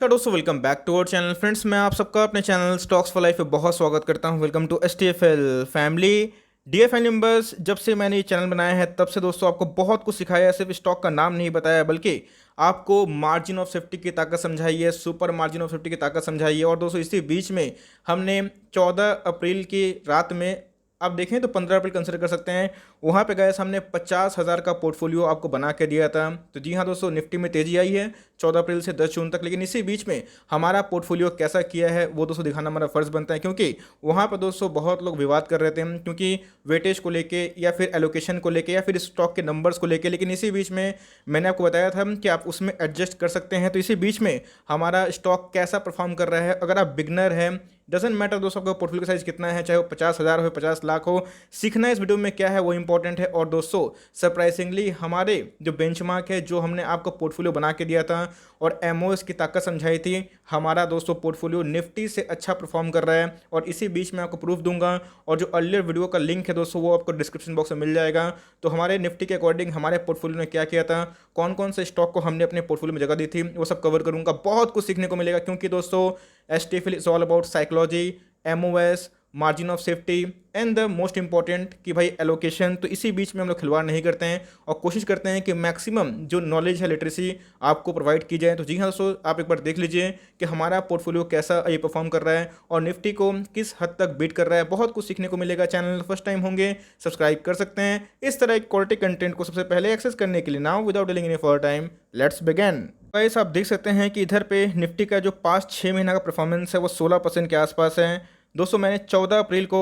तो दोस्तों welcome back to our channel friends. मैं आप सबका अपने चैनल स्टॉक्स फॉर लाइफ पे बहुत स्वागत करता हूं। Welcome to STFL family. DFL members, जब से मैंने ये चैनल बनाया है तब से दोस्तों आपको बहुत कुछ सिखाया है। सिर्फ स्टॉक का नाम नहीं बताया बल्कि आपको मार्जिन ऑफ सेफ्टी की ताकत समझाई है, सुपर मार्जिन ऑफ सेफ्टी की ताकत समझाई है। और दोस्तों इसी बीच में हमने 14 अप्रैल की रात में, आप देखें तो 15 अप्रैल कंसिडर कर सकते हैं, वहाँ पे गए हमने 50,000 का पोर्टफोलियो आपको बना के दिया था। तो जी हाँ दोस्तों, निफ्टी में तेजी आई है 14 अप्रैल से 10 जून तक, लेकिन इसी बीच में हमारा पोर्टफोलियो कैसा किया है वो दोस्तों दिखाना हमारा फर्ज बनता है, क्योंकि वहाँ पर दोस्तों बहुत लोग विवाद कर रहे थे, क्योंकि वेटेज को लेके या फिर एलोकेशन को लेके या फिर स्टॉक के नंबर्स को लेके। लेकिन इसी बीच में मैंने आपको बताया था कि आप उसमें एडजस्ट कर सकते हैं। तो इसी बीच में हमारा स्टॉक कैसा परफॉर्म कर रहा है, अगर आप बिगनर हैं, डजेंट मैटर दोस्तों आपका पोर्टफोलियो साइज कितना है, चाहे वो 50,000 हो 50 लाख हो, सीखना इस वीडियो में क्या है वो इंपॉर्टेंट है। और दोस्तों सरप्राइजिंगली हमारे जो बेंचमार्क है, जो हमने आपको पोर्टफोलियो बना के दिया था और एमओएस की ताकत समझाई थी, हमारा दोस्तों पोर्टफोलियो निफ्टी से अच्छा परफॉर्म कर रहा है। और इसी बीच में आपको प्रूफ दूंगा, और जो अर्लियर वीडियो का लिंक है दोस्तों वो आपको डिस्क्रिप्शन बॉक्स में मिल जाएगा। तो हमारे निफ्टी के अकॉर्डिंग हमारे पोर्टफोलियो ने क्या किया था, कौन कौन से स्टॉक को हमने अपने पोर्टफोलियो में जगह दी थी, वो सब कवर करूंगा। बहुत कुछ सीखने को मिलेगा, क्योंकि दोस्तों STFL is all about psychology, MOS, margin of safety and the most important कि भाई एलोकेशन। तो इसी बीच में हम लोग खिलवाड़ नहीं करते हैं और कोशिश करते हैं कि मैक्सिमम जो नॉलेज है, लिटरेसी आपको प्रोवाइड की जाए। तो जी हाँ दोस्तों, आप एक बार देख लीजिए कि हमारा पोर्टफोलियो कैसा ये परफॉर्म कर रहा है और निफ्टी को किस हद तक बीट कर रहा है। बहुत कुछ सीखने को मिलेगा। चैनल फर्स्ट टाइम होंगे, सब्सक्राइब कर सकते हैं इस तरह की क्वालिटी कंटेंट को सबसे पहले एक्सेस करने के लिए। Now without delaying any further time, let's begin. Guys, आप देख सकते हैं कि इधर पे निफ्टी का जो पास्ट 6 महीना का परफॉर्मेंस है वो 16% के आसपास है। दोस्तों मैंने 14 अप्रैल को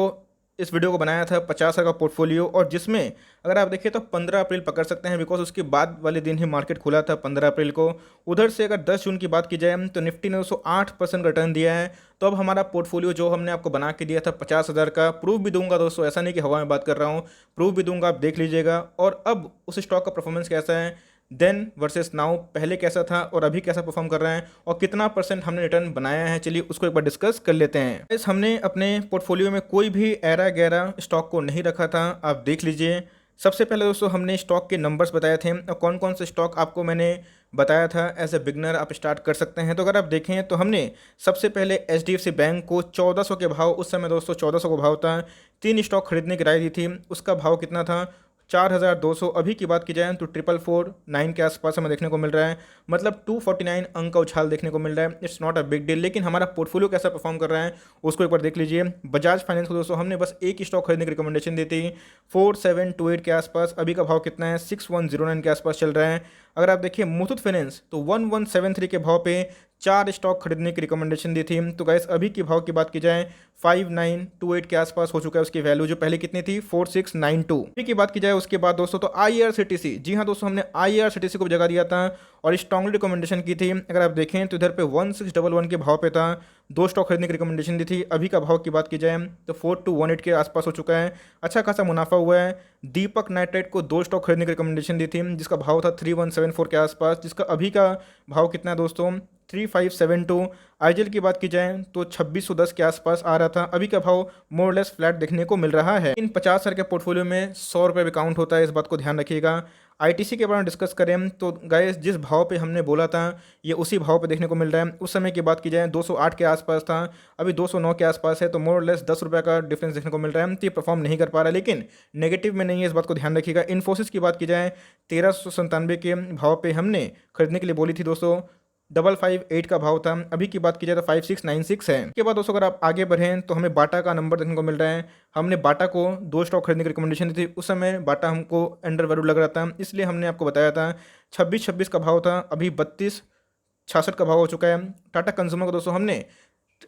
इस वीडियो को बनाया था 50 का पोर्टफोलियो, और जिसमें अगर आप देखिए तो 15 अप्रैल पकड़ सकते हैं, बिकॉज उसके बाद वाले दिन ही मार्केट खुला था 15 अप्रैल को। उधर से अगर 10 जून की बात की जाए तो निफ्टी ने 208% रिटर्न दिया है। तो अब हमारा पोर्टफोलियो जो हमने आपको बना के दिया था 50,000 का, प्रूफ भी दूंगा दोस्तों, ऐसा नहीं कि हवा में बात कर रहा हूँ, प्रूफ भी दूंगा, आप देख लीजिएगा। और अब उस स्टॉक का परफॉर्मेंस कैसा है देन वर्सेस नाउ, पहले कैसा था और अभी कैसा परफॉर्म कर रहा है, और कितना % हमने रिटर्न बनाया है, चलिए उसको एक बार डिस्कस कर लेते हैं। इस हमने अपने पोर्टफोलियो में कोई भी ऐरा गैरा स्टॉक को नहीं रखा था, आप देख लीजिए। सबसे पहले दोस्तों हमने स्टॉक के नंबर्स बताए थे और कौन कौन से स्टॉक आपको मैंने बताया था एज ए बिगनर आप स्टार्ट कर सकते हैं। तो अगर आप देखें तो हमने सबसे पहले HDFC बैंक को 1400 के भाव, उस समय दोस्तों 1400 का भाव था, 3 स्टॉक खरीदने की राय दी थी। उसका भाव कितना था, 4,200। अभी की बात की जाए तो 449 के आसपास हमें देखने को मिल रहा है, मतलब 249 अंक का उछाल देखने को मिल रहा है। It's not a big deal. लेकिन हमारा पोर्टफोलियो कैसा परफॉर्म कर रहा है उसको एक बार देख लीजिए। बजाज फाइनेंस को दोस्तों हमने बस एक स्टॉक खरीदने की रिकमेंडेशन दी थी 4728 के आसपास, अभी का भाव कितना है 6109 के आसपास चल रहा है। अगर आप देखिए मुथूट फाइनेंस तो 1173 के भाव पे 4 स्टॉक खरीदने की रिकमेंडेशन दी थी। तो गाइस अभी की भाव की बात की जाए 5928 के आसपास हो चुका है उसकी वैल्यू, जो पहले कितनी थी 4692। अभी की बात की जाए उसके बाद दोस्तों तो IRCTC, जी हाँ दोस्तों हमने IRCTC को जगह दिया था और स्ट्रांगली रिकमेंडेशन की थी। अगर आप देखें तो इधर पे 1611 के भाव पे था, 2 स्टॉक खरीदने की रिकमेंडेशन दी थी। अभी का भाव की बात की जाए तो 4218 के आसपास हो चुका है, अच्छा खासा मुनाफा हुआ है। दीपक नाइट्रेट को 2 स्टॉक खरीदने की रिकमेंडेशन दी थी, जिसका भाव था 3174 के आसपास, जिसका अभी का भाव कितना है दोस्तों 3572। आईजीएल की बात की जाए तो 2610 के आसपास आ रहा था, अभी का भाव मोरलेस फ्लैट देखने को मिल रहा है। इन 50,000 के पोर्टफोलियो में 100 रुपये भी काउंट होता है, इस बात को ध्यान रखिएगा। आईटीसी के बारे में डिस्कस करें तो गाइस जिस भाव पे हमने बोला था ये उसी भाव पे देखने को मिल रहा है। उस समय की बात की जाए 208 के आसपास था, अभी 209 के आसपास है, तो मोर लेस 10 रुपये का डिफरेंस देखने को मिल रहा है। तो ये परफॉर्म नहीं कर पा रहा है, लेकिन नेगेटिव में नहीं है, इस बात को ध्यान रखिएगा। इन्फोसिस की बात की जाए 1397 के भाव पे हमने खरीदने के लिए बोली थी दोस्तों, 558 का भाव था, अभी की बात की जाए तो 5696 है। इसके बाद दोस्तों अगर आप आगे बढ़ें तो हमें बाटा का नंबर देखने को मिल रहा है। हमने बाटा को 2 स्टॉक खरीदने की रिकमेंडेशन दी थी, उस समय बाटा हमको अंडर वैल्यू लग रहा था, इसलिए हमने आपको बताया था 2626 का भाव था, अभी 3266 का भाव हो चुका है। टाटा कंज्यूमर को दोस्तों हमने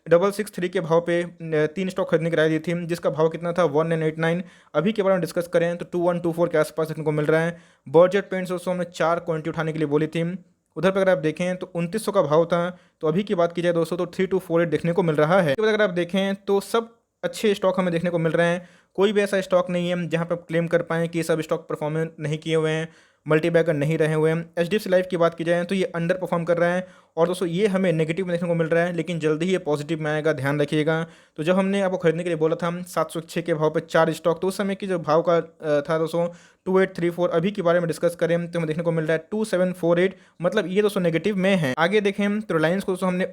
663 के भाव पे 3 स्टॉक खरीदने की राय दी थी, जिसका भाव कितना था 1989। अभी के बारे में डिस्कस करें तो 2124 के आसपास देखने को मिल रहा है। बर्जेट पेंट्स दोस्तों हमने 4 क्वांटिटी उठाने के लिए बोली थी, उधर पर अगर आप देखें तो 2900 का भाव था, तो अभी की बात की जाए दोस्तों तो 3248 देखने को मिल रहा है। इसके बाद अगर आप देखें तो सब अच्छे स्टॉक हमें देखने को मिल रहे हैं, कोई भी ऐसा स्टॉक नहीं है जहां पर आप क्लेम कर पाएँ कि सब स्टॉक परफॉर्मेंस नहीं किए हुए हैं। मल्टी बैगर नहीं रहे हुए हैं। एचडीएफसी लाइफ की बात की जाए तो ये अंडर परफॉर्म कर रहा है और दोस्तों ये हमें नेगेटिव में देखने को मिल रहा है, लेकिन जल्दी ही ये पॉजिटिव में आएगा, ध्यान रखिएगा। तो जब हमने आपको खरीदने के लिए बोला था 706 के भाव पे 4 स्टॉक, तो उस समय की जो भाव का था दोस्तों 2834, अभी के बारे में डिस्कस करें तो हमें देखने को मिल रहा है 2748, मतलब ये दोस्तों नेगेटिव में है। आगे देखें तो रिलायंस को दोस्तों हमने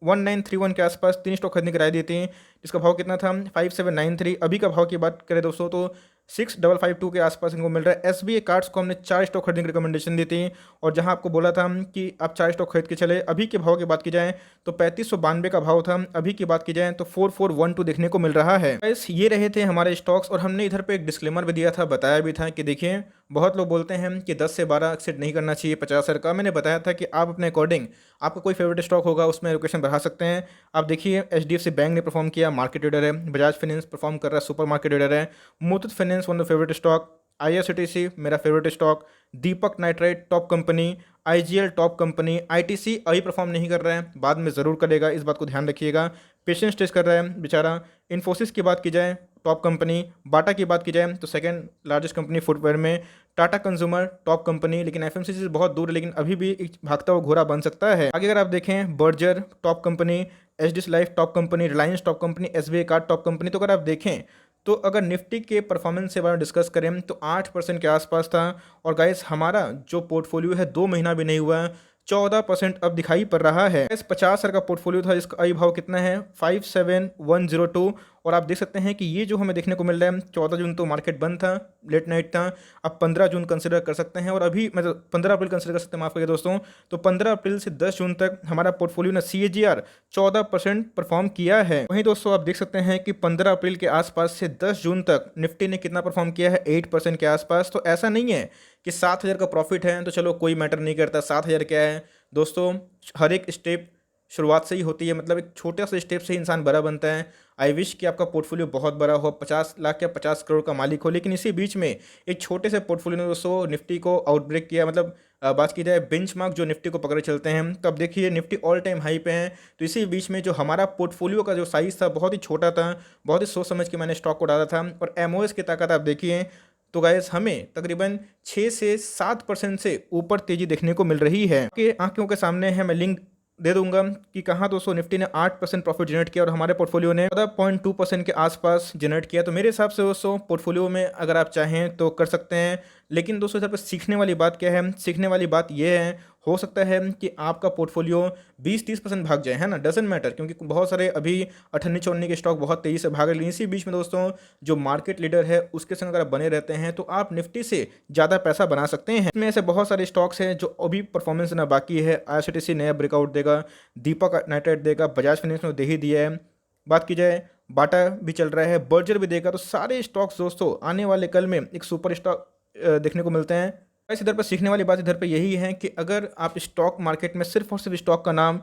1931 के आसपास 3 स्टॉक खरीदने की राय दी थी, जिसका भाव कितना था 5793। अभी का भाव की बात करें दोस्तों तो 6552 के आसपास इनको मिल रहा है। एसबीआई कार्ड्स को हमने 4 स्टॉक खरीदने की रिकमेंडेशन दी थी, और जहां आपको बोला था कि आप 4 स्टॉक खरीद के चले। अभी के भाव की बात की जाए तो 3592 का भाव था, अभी की बात की जाए तो 4412 देखने को मिल रहा है। गाइस ये रहे थे हमारे स्टॉक्स, और हमने इधर पे एक डिस्क्लेमर भी दिया था, बताया भी था कि देखिए बहुत लोग बोलते हैं कि 10 से 12 एक्सिट नहीं करना चाहिए 50 का। मैंने बताया था कि आप अपने अकॉर्डिंग आपका कोई फेवरेट स्टॉक होगा उसमें एलोकेशन बढ़ा सकते हैं। आप देखिए एचडीएफसी बैंक ने परफॉर्म किया, मार्केट लीडर है। बजाज फाइनेंस परफॉर्म कर रहा है, सुपर मार्केट लीडर है। Muthoot finance one of favourite stock. IRCTC मेरा favourite stock. Deepak nitrite top company. IGL top company. ITC अभी परफॉर्म नहीं कर रहा है, बाद में ज़रूर करेगा, इस बात को ध्यान रखिएगा। पेशेंस टेस्ट कर रहा है बेचारा। इन्फोसिस की बात की जाए टॉप कंपनी। बाटा की बात की जाए तो सेकंड लार्जेस्ट कंपनी फुटवेयर में। टाटा कंज्यूमर टॉप कंपनी, लेकिन एफएमसीजी से बहुत दूर है, लेकिन अभी भी एक भागता हुआ घोड़ा बन सकता है। आगे अगर आप देखें Berger top company, HDFC life top company, Reliance top company, SBI card top company. तो अगर आप देखें तो अगर निफ्टी के परफॉर्मेंस से बारे में डिस्कस करें तो 8% के आसपास था, और गाइस हमारा जो पोर्टफोलियो है 2 महीना भी नहीं हुआ है, 14% अब दिखाई पड़ रहा है। इस 50 का पोर्टफोलियो था, जिसका आई भाव कितना है 57102, और आप देख सकते हैं कि ये जो हमें देखने को मिल रहा है 14 जून तो मार्केट बंद था, लेट नाइट था। अब 15 जून कंसिडर कर सकते हैं, और अभी मतलब 15 अप्रैल कंसिडर कर सकते हैं, माफ करिए दोस्तों। तो 15 अप्रैल से 10 जून तक हमारा पोर्टफोलियो ने CAGR 14% परफॉर्म किया है। वहीं दोस्तों आप देख सकते हैं कि 15 अप्रैल के आसपास से 10 जून तक निफ्टी ने कितना परफॉर्म किया है 8% के आसपास। तो ऐसा नहीं है कि 7000 का प्रॉफिट है तो चलो कोई मैटर नहीं करता, 7000 क्या है दोस्तों। हर एक स्टेप शुरुआत से ही होती है, मतलब एक छोटा सा स्टेप से ही इंसान बड़ा बनता है। आई विश कि आपका पोर्टफोलियो बहुत बड़ा हो, 50 लाख या 50 करोड़ का मालिक हो, लेकिन इसी बीच में एक छोटे से पोर्टफोलियो ने दोस्तों निफ्टी को आउटब्रेक किया। मतलब बात की जाए बेंचमार्क जो निफ्टी को पकड़े चलते हैं, तो अब देखिए निफ्टी ऑल टाइम हाई पे है। तो इसी बीच में जो हमारा पोर्टफोलियो का जो साइज़ था बहुत ही छोटा था, बहुत ही सोच समझ के मैंने स्टॉक को डाला था, और एमओएस की ताकत आप देखिए तो गाइस हमें तकरीबन 6 से 7% से ऊपर तेजी देखने को मिल रही है। कि आंखों के सामने है, मैं लिंक दे दूंगा कि कहाँ दोस्तों निफ्टी ने 8% प्रॉफिट जनरेट किया और हमारे पोर्टफोलियो ने 14.2% के आसपास जनरेट किया। तो मेरे हिसाब से दोस्तों पोर्टफोलियो में अगर आप चाहें तो कर सकते हैं, लेकिन दोस्तों इधर पर सीखने वाली बात क्या है, सीखने वाली बात यह है हो सकता है कि आपका पोर्टफोलियो 20-30% भाग जाए, है ना, डजंट मैटर, क्योंकि बहुत सारे अभी 98-94 के स्टॉक बहुत तेज़ी से भाग रहे हैं। इसी बीच में दोस्तों जो मार्केट लीडर है उसके संग अगर आप बने रहते हैं तो आप निफ्टी से ज़्यादा पैसा बना सकते हैं। इसमें ऐसे बहुत सारे स्टॉक्स हैं जो अभी परफॉर्मेंस देना बाकी है। आईआरसीटीसी नया ब्रेकआउट देगा, दीपक नाइट्राइट देगा, बजाज फाइनेंस ने दे ही दिया है। बात की जाए बाटा भी चल रहा है, बर्जर भी देगा। तो सारे स्टॉक्स दोस्तों आने वाले कल में एक सुपर स्टॉक देखने को मिलते हैं। इस इधर पर सीखने वाली बात इधर पे यही है कि अगर आप स्टॉक मार्केट में सिर्फ और सिर्फ स्टॉक का नाम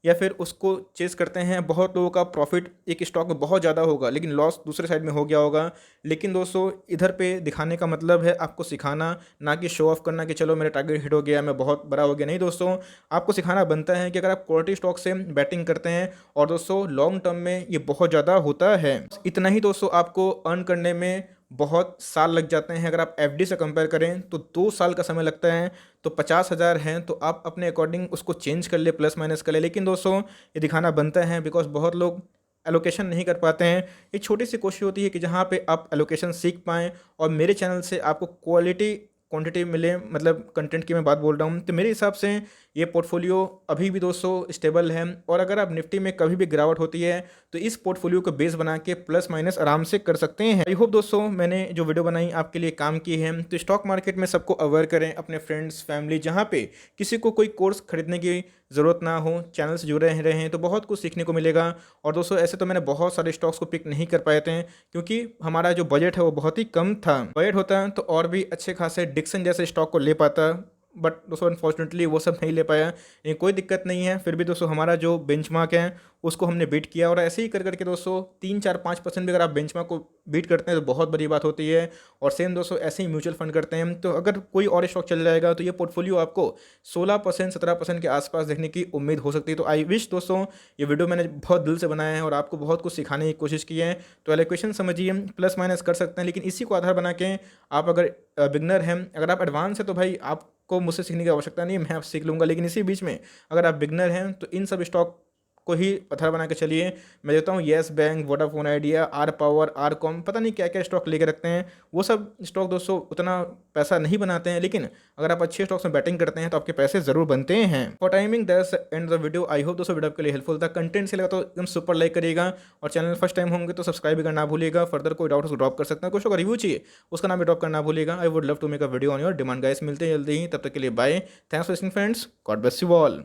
या फिर उसको चेस करते हैं, बहुत लोगों का प्रॉफिट एक स्टॉक में बहुत ज़्यादा होगा लेकिन लॉस दूसरे साइड में हो गया होगा। लेकिन दोस्तों इधर पे दिखाने का मतलब है आपको सिखाना, ना कि शो ऑफ करना कि चलो मेरा टारगेट हिट हो गया, मैं बहुत बड़ा हो गया। नहीं दोस्तों, आपको सिखाना बनता है कि अगर आप क्वालिटी स्टॉक से बैटिंग करते हैं, और दोस्तों लॉन्ग टर्म में ये बहुत ज़्यादा होता है। इतना ही दोस्तों आपको अर्न करने में बहुत साल लग जाते हैं। अगर आप एफडी से कंपेयर करें तो 2 साल का समय लगता है। तो 50,000 हैं तो आप अपने अकॉर्डिंग उसको चेंज कर ले, प्लस माइनस कर ले। लेकिन दोस्तों ये दिखाना बनता है बिकॉज बहुत लोग एलोकेशन नहीं कर पाते हैं। एक छोटी सी कोशिश होती है कि जहाँ पे आप एलोकेशन सीख पाएँ और मेरे चैनल से आपको क्वालिटी क्वांटिटी मिले, मतलब कंटेंट की मैं बात बोल रहा हूँ। तो मेरे हिसाब से ये पोर्टफोलियो अभी भी दोस्तों स्टेबल है, और अगर आप निफ्टी में कभी भी गिरावट होती है तो इस पोर्टफोलियो को बेस बना के प्लस माइनस आराम से कर सकते हैं। आई होप दोस्तों मैंने जो वीडियो बनाई आपके लिए काम की है। तो स्टॉक मार्केट में सबको अवेयर करें, अपने फ्रेंड्स फैमिली, जहाँ पे किसी को कोई कोर्स खरीदने की ज़रूरत ना हो, चैनल से जुड़े रहे हैं तो बहुत कुछ सीखने को मिलेगा। और दोस्तों ऐसे तो मैंने बहुत सारे स्टॉक्स को पिक नहीं कर पाए थे क्योंकि हमारा जो बजट है वो बहुत ही कम था। बजट होता तो और भी अच्छे खासे डिक्सन जैसे स्टॉक को ले पाता, बट दोस्तों अनफॉर्चुनेटली वो सब नहीं ले पाया। लेकिन कोई दिक्कत नहीं है, फिर भी दोस्तों हमारा जो बेंचमार्क है उसको हमने बीट किया। और ऐसे ही कर करके दोस्तों 3 4 5% भी अगर आप बेंचमार्क को बीट करते हैं तो बहुत बड़ी बात होती है। और सेम दोस्तों ऐसे ही म्यूचुअल फंड करते हैं तो अगर कोई और स्टॉक चल जाएगा तो ये पोर्टफोलियो आपको 16% 17% के आसपास देखने की उम्मीद हो सकती है। तो आई विश दोस्तों ये वीडियो मैंने बहुत दिल से बनाया है और आपको बहुत कुछ सिखाने की कोशिश की है। तो एलोकेशन समझिए, प्लस माइनस कर सकते हैं, लेकिन इसी को आधार बना के आप अगर बिगनर हैं, अगर आप एडवांस है तो भाई आपको मुझसे सीखने की आवश्यकता नहीं है, मैं आप सीख लूँगा। लेकिन इसी बीच में अगर आप बिगनर हैं तो इन सब स्टॉक को ही पत्थर बना के चलिए। मैं देता हूँ येस बैंक, वोडाफोन आइडिया, आर पावर, आर कॉम, पता नहीं क्या क्या स्टॉक लेके रखते हैं। वो सब स्टॉक दोस्तों उतना पैसा नहीं बनाते हैं, लेकिन अगर आप अच्छे स्टॉक्स में बैटिंग करते हैं तो आपके पैसे ज़रूर बनते हैं। For timing that's and the video. I hope दोस्तों वीडियो आपके लिए हेल्पफुल था। कंटेंट से लगा तो एकदम सुपर लाइक करिएगा और चैनल फर्स्ट टाइम होंगे तो सब्सक्राइब भी करना ना भूलिएगा। फर्दर कोई डाउट उसको ड्रॉप कर सकते हैं, कुछ का रिव्यू चाहिए उसका नाम भी ड्रॉप करना भूलिएगा। I would love to make a video on your demand guys. मिलते हैं जल्दी ही, तब तक के लिए bye. Thanks for listening friends, God bless you all.